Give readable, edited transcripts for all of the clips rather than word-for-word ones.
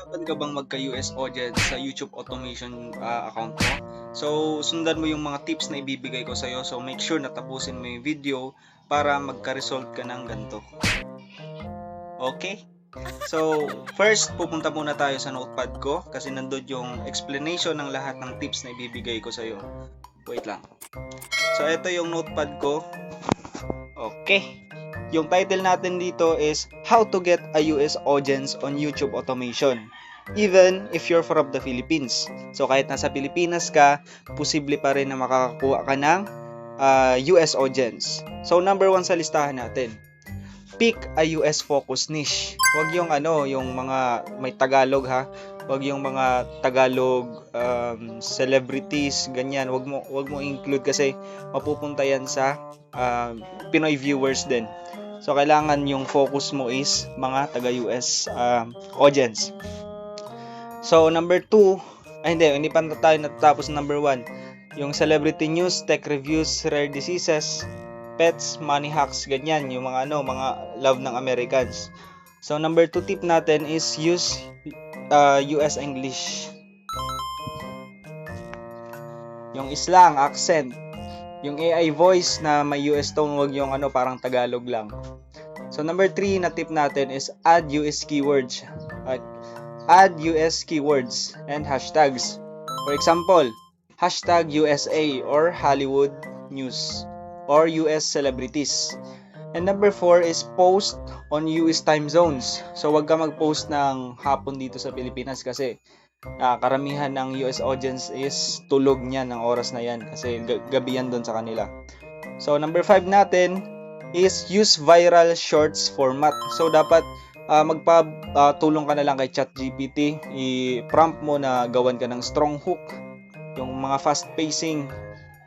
nahihirapan ka bang magka-US audience sa YouTube automation account mo? So, sundan mo yung mga tips na ibibigay ko sa'yo. So, make sure na tapusin mo yung video para magka-result ka ng ganito. Okay? So, first, pupunta muna tayo sa notepad ko kasi nandun yung explanation ng lahat ng tips na ibibigay ko sa'yo. Wait lang. So, ito yung notepad ko. Okay. Yung title natin dito is How to Get a US Audience on YouTube Automation, even if you're from the Philippines. So kahit nasa Pilipinas ka, posible pa rin na makakakuha ka ng US audience. So number 1 sa listahan natin, pick a US focus niche. Huwag yung yung mga may Tagalog ha. Huwag yung mga Tagalog celebrities ganyan. Huwag mo include kasi mapupunta yan sa Pinoy viewers din. So kailangan yung focus mo is mga taga-US audience. So number 2, hindi pa tayo natatapos number 1. Yung celebrity news, tech reviews, rare diseases, pets, money hacks, ganyan, yung mga mga love ng Americans. So number 2 tip natin is use US English. Yung slang, accent, yung AI voice na may US tone, wag yung parang Tagalog lang. So number 3 na tip natin is add US keywords. Add US keywords and hashtags. For example, hashtag USA or Hollywood news or US celebrities. And number 4 is post on US time zones. So wag ka mag-post ng hapon dito sa Pilipinas kasi karamihan ng US audience is tulog niyan ng oras na yan kasi gabi yan doon sa kanila. So number 5 natin is use viral shorts format. So dapat tulong ka na lang kay ChatGPT, i-prompt mo na gawan ka ng strong hook, yung mga fast pacing,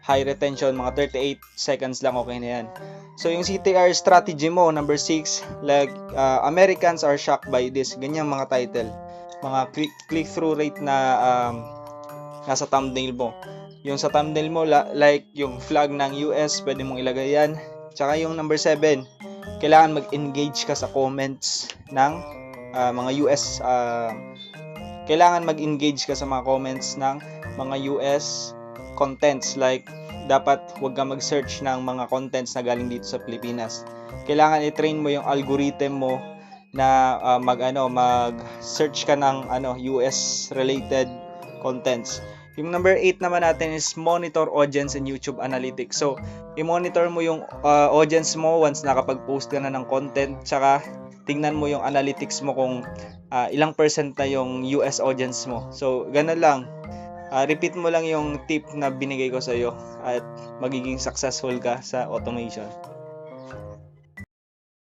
high retention, mga 38 seconds lang, okay na yan. So yung CTR strategy mo, number 6, like Americans are shocked by this, ganyan mga title, mga click-through rate na nasa thumbnail mo. Yung sa thumbnail mo, like yung flag ng US, pwede mong ilagay yan. Tsaka yung number 7, kailangan mag-engage ka sa comments ng mga US. Kailangan mag-engage ka sa mga comments ng mga US contents. Like, dapat huwag ka mag-search ng mga contents na galing dito sa Pilipinas. Kailangan i-train mo yung algorithm mo na mag-search ka ng US related contents. Yung number 8 naman natin is monitor audience and YouTube analytics. So, i-monitor mo yung audience mo once nakapag-post ka na ng content, tsaka tingnan mo yung analytics mo kung ilang percent na yung US audience mo. So, ganun lang. Repeat mo lang yung tip na binigay ko sa iyo at magiging successful ka sa automation.